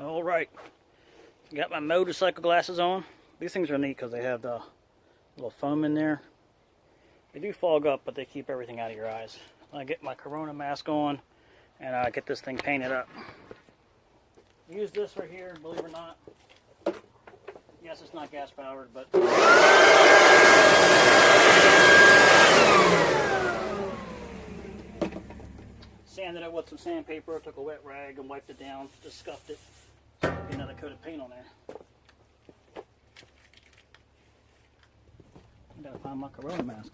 All right, got my motorcycle glasses on. These things are neat because they have the little foam in there. They do fog up, but they keep everything out of your eyes. I get my Corona mask on, and I get this thing painted up. Use this right here, believe it or not. Yes, it's not gas powered, but sanded it with some sandpaper, took a wet rag and wiped it down, just scuffed it. Get another coat of paint on there. I gotta find my Corona mask.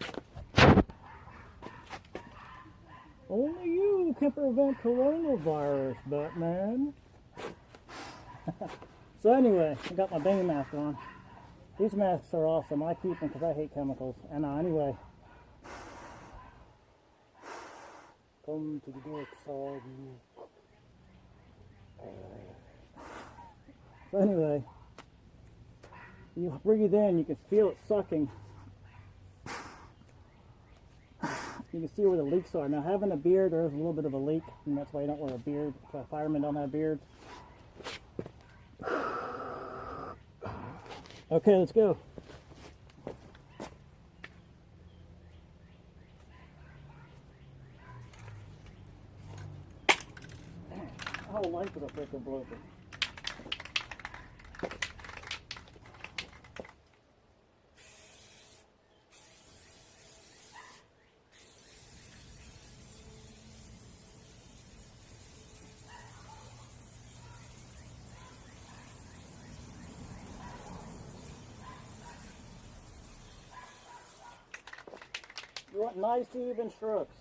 Only you can prevent coronavirus, Batman. So anyway, I got my Bane mask on. These masks are awesome. I keep them because I hate chemicals. And anyway, come to the dark side. So anyway, you breathe in, you can feel it sucking. You can see where the leaks are. Now, having a beard, there is a little bit of a leak, and that's why you don't wear a beard. Firemen don't have beards. Okay, let's go. My whole life was a freaking blowover. You want nice even strokes.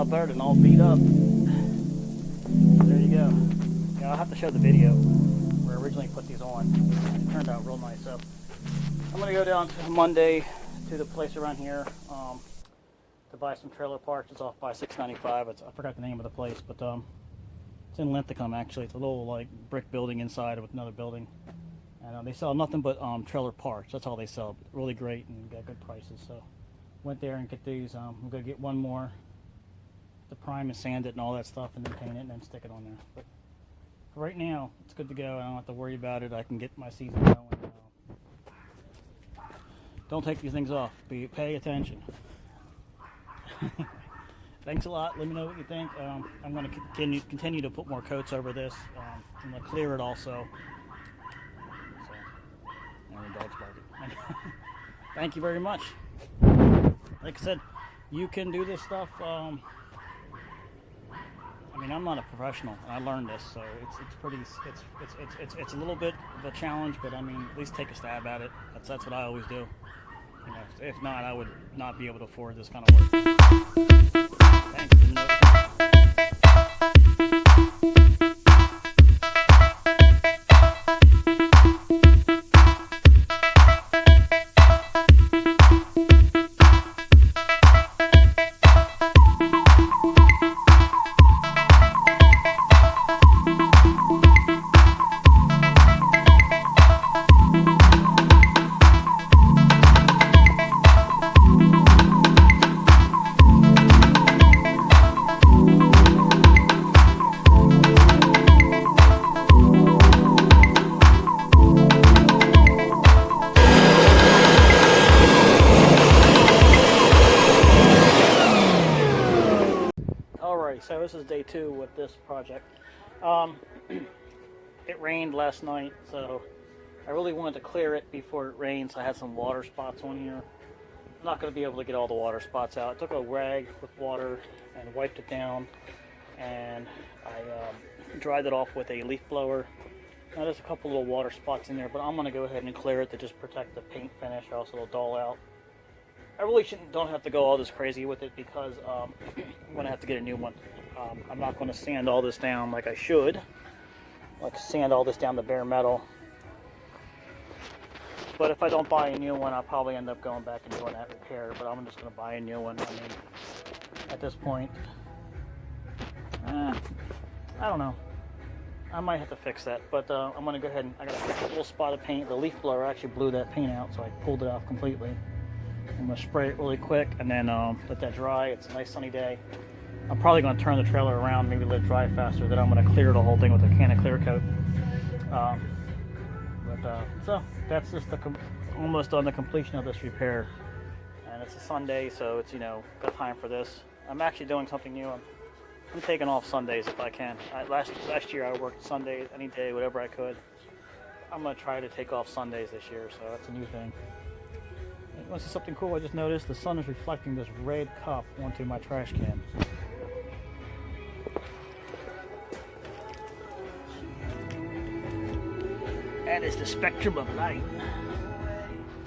lot better than all beat up. There you go. Yeah, I'll have to show the video where I originally put these on. It turned out real nice. So I'm gonna go down to Monday to the place around here to buy some trailer parts. It's off by 695. I forgot the name of the place, but it's in Linthicum actually. It's a little like brick building inside with another building, and they sell nothing but trailer parts. That's all they sell. Really great and got good prices. So went there and get these. I'm gonna get one more to prime and sand it and all that stuff, and then paint it and then stick it on there. But for right now, it's good to go. I don't have to worry about it. I can get my season going. Don't take these things off. Pay attention. Thanks a lot. Let me know what you think. I'm going to continue to put more coats over this. I'm going to clear it also. So, and the dog's barking. Thank you very much. Like I said, you can do this stuff. I mean, I'm not a professional, and I learned this, so it's a little bit of a challenge, but I mean, at least take a stab at it. That's what I always do. You know, if not, I would not be able to afford this kind of work. Thanks. So this is day 2 with this project. It rained last night, so I really wanted to clear it before it rained, so I had some water spots on here. I'm not going to be able to get all the water spots out. I took a rag with water and wiped it down, and I dried it off with a leaf blower. Now there's a couple little water spots in there, but I'm going to go ahead and clear it to just protect the paint finish, or else it'll dull out. I really don't have to go all this crazy with it because I'm going to have to get a new one. I'm not going to sand all this down like I should. Like sand all this down to bare metal. But if I don't buy a new one, I'll probably end up going back and doing that repair. But I'm just going to buy a new one. I mean, at this point, I don't know. I might have to fix that. But I'm going to go ahead and I got a little spot of paint. The leaf blower actually blew that paint out, so I pulled it off completely. I'm going to spray it really quick and then let that dry. It's a nice sunny day. I'm probably going to turn the trailer around, maybe let it dry faster. Then I'm going to clear the whole thing with a can of clear coat. So that's just almost on the completion of this repair. And it's a Sunday, so it's, you know, got time for this. I'm actually doing something new. I'm taking off Sundays if I can. Last year I worked Sundays, any day, whatever I could. I'm going to try to take off Sundays this year, so that's a new thing. You want to see something cool? I just noticed the sun is reflecting this red cup onto my trash can. That is the spectrum of light.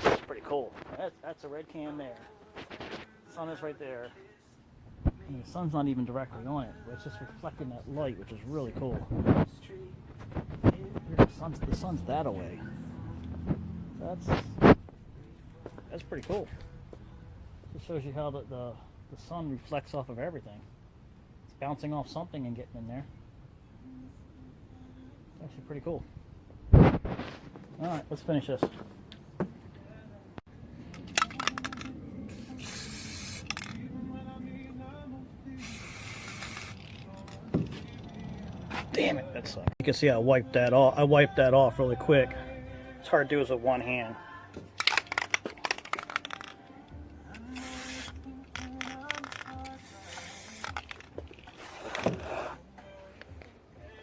That's pretty cool. That's a red can there. The sun is right there. I mean, the sun's not even directly on it, but it's just reflecting that light, which is really cool. The sun's that away. That's pretty cool. Just shows you how the sun reflects off of everything. It's bouncing off something and getting in there. It's actually pretty cool. Alright, let's finish this. Damn it, that sucks. You can see I wiped that off really quick. It's hard to do this with one hand.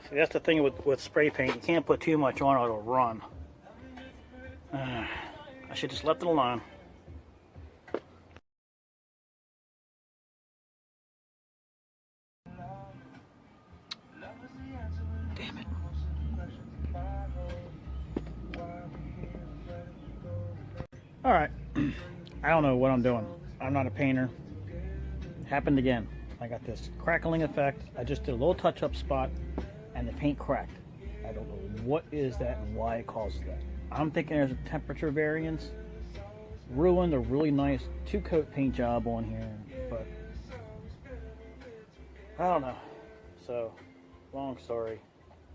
See, that's the thing with spray paint. You can't put too much on or it'll run. I should just left it alone. Damn it. Alright. I don't know what I'm doing. I'm not a painter. Happened again. I got this crackling effect. I just did a little touch-up spot, and the paint cracked. I don't know what is that and why it causes that. I'm thinking there's a temperature variance. Ruined a really nice 2-coat paint job on here, but I don't know. So, long story,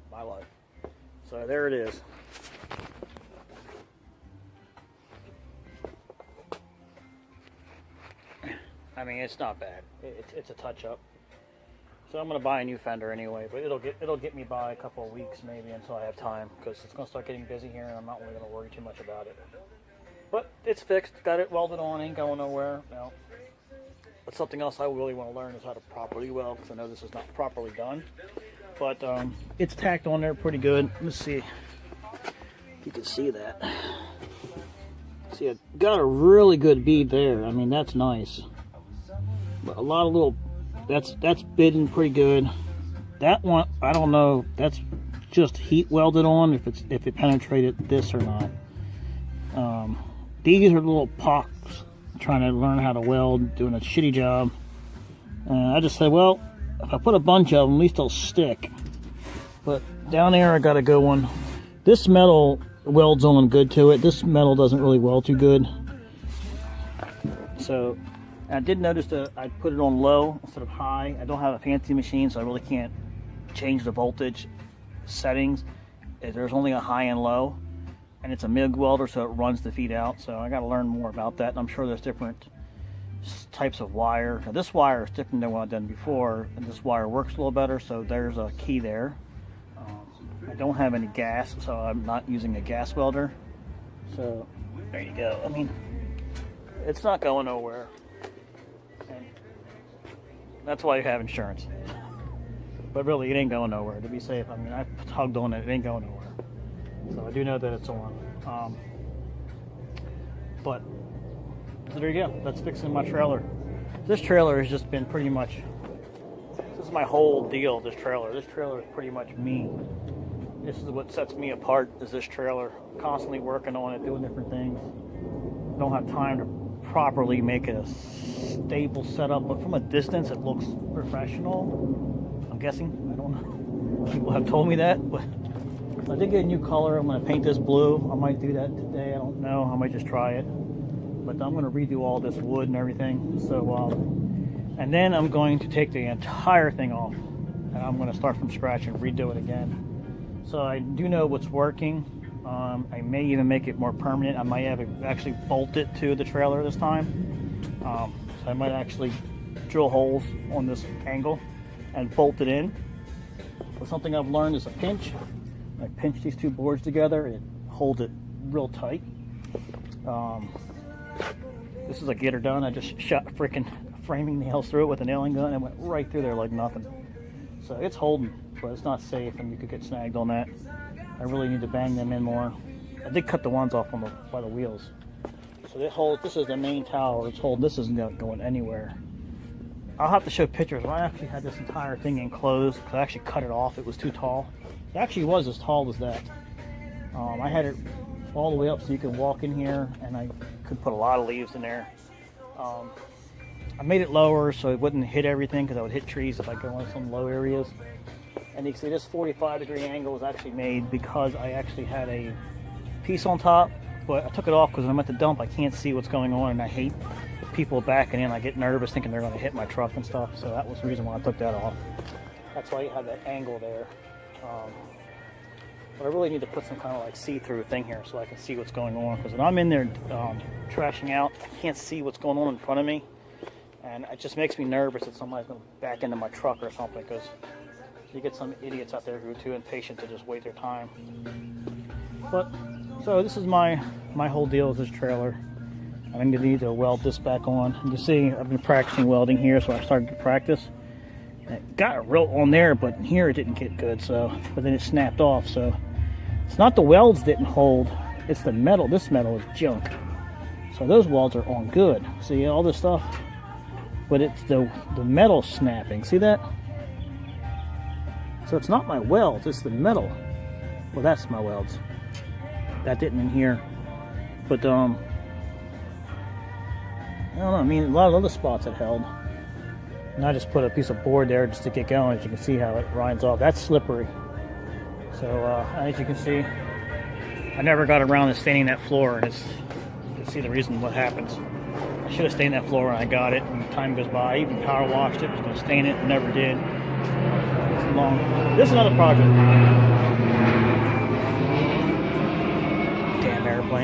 my life. So there it is. I mean, it's not bad. It's a touch-up. So I'm gonna buy a new fender anyway, but it'll get me by a couple of weeks maybe until I have time, because it's gonna start getting busy here, and I'm not really gonna worry too much about it. But it's fixed. Got it welded on. Ain't going nowhere. No. But something else I really want to learn is how to properly weld, because I know this is not properly done. But it's tacked on there pretty good. Let's see if you can see that. See, I got a really good bead there. I mean, that's nice. But a lot of little, that's bidding pretty good. That one, I don't know. That's just heat welded on if it penetrated this or not. These are little pocks. Trying to learn how to weld, doing a shitty job. I just said, well, if I put a bunch of them, at least they'll stick. But down there, I got a good one. This metal welds on good to it. This metal doesn't really weld too good. So I did notice that I put it on low instead of high. I don't have a fancy machine, so I really can't change the voltage settings. There's only a high and low, and it's a MIG welder, so it runs the feed out. So I got to learn more about that, and I'm sure there's different types of wire. Now, this wire is different than what I've done before, and this wire works a little better, so there's a key there. I don't have any gas, so I'm not using a gas welder. So there you go. I mean, it's not going nowhere. And that's why you have insurance. But really, it ain't going nowhere. To be safe, I mean, I tugged on it. It ain't going nowhere. So I do know that it's on. But so there you go. That's fixing my trailer. This trailer has just been pretty much. This is my whole deal. This trailer. This trailer is pretty much me. This is what sets me apart. Is this trailer? Constantly working on it, doing different things. I don't have time to properly make it a stable setup, but from a distance, it looks professional. I'm guessing. I don't know. People have told me that, but I did get a new color. I'm going to paint this blue. I might do that today. I don't know. I might just try it. But I'm going to redo all this wood and everything. So, and then I'm going to take the entire thing off, and I'm going to start from scratch and redo it again. So I do know what's working. I may even make it more permanent. I might have it actually bolt it to the trailer this time. So I might actually drill holes on this angle and bolt it in. But something I've learned is a pinch. I pinch these two boards together and hold it real tight. This is a get her done. I just shot freaking framing nails through it with a nailing gun and went right through there like nothing. So it's holding, but it's not safe, and you could get snagged on that. I really need to bang them in more. I did cut the ones off on by the wheels. So this is the main tower. It's holding. This isn't going anywhere. I'll have to show pictures. I actually had this entire thing enclosed because I actually cut it off. It was too tall. It actually was as tall as that. I had it all the way up so you could walk in here, and I could put a lot of leaves in there. I made it lower so it wouldn't hit everything, because I would hit trees if I go in some low areas. And you can see this 45-degree angle was actually made because I actually had a piece on top, but I took it off because when I'm at the dump I can't see what's going on, and I hate people backing in. I get nervous thinking they're going to hit my truck and stuff, so that was the reason why I took that off. That's why you have that angle there. But I really need to put some kind of like see-through thing here so I can see what's going on, because when I'm in there trashing out, I can't see what's going on in front of me, and it just makes me nervous that somebody's going to back into my truck or something, because you get some idiots out there who are too impatient to just wait their time. But so this is my whole deal with this trailer. I'm going to need to weld this back on. You see, I've been practicing welding here, so I started to practice. And it got real on there, but here it didn't get good. So, but then it snapped off. So it's not the welds didn't hold; it's the metal. This metal is junk. So those welds are on good. See all this stuff, but it's the metal snapping. See that? So it's not my welds, it's the metal. Well, that's my welds. That didn't in here. But, I don't know, I mean, a lot of other spots it held. And I just put a piece of board there just to get going. As you can see how it grinds off. That's slippery. So as you can see, I never got around to staining that floor, and you can see the reason what happens. I should have stained that floor when I got it, and time goes by. I even power washed it, was going to stain it, and never did. It's long. This is another project. Damn airplane.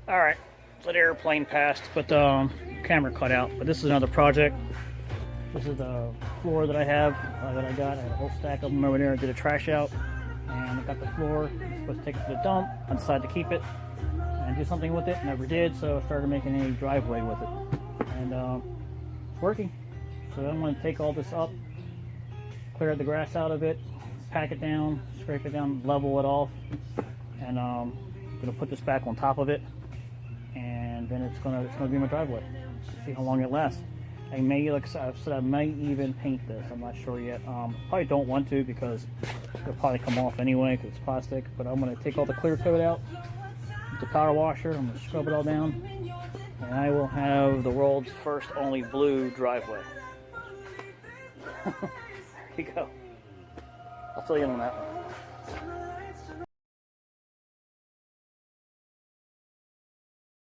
Alright, so the airplane passed, but the camera cut out. But this is another project. This is the floor that I have, that I got. I had a whole stack of them over there. I did a trash out, and I got the floor. I was supposed to take it to the dump. I decided to keep it and do something with it. Never did, so I started making a driveway with it. And it's working. So I'm going to take all this up, clear the grass out of it, pack it down, scrape it down, level it off, and I'm going to put this back on top of it. And then it's gonna be my driveway. See how long it lasts. I may, like I said, I might even paint this. I'm not sure yet. Probably don't want to because it'll probably come off anyway because it's plastic. But I'm gonna take all the clear coat out with the power washer. I'm gonna scrub it all down, and I will have the world's first only blue driveway. There you go. I'll fill you in on that one.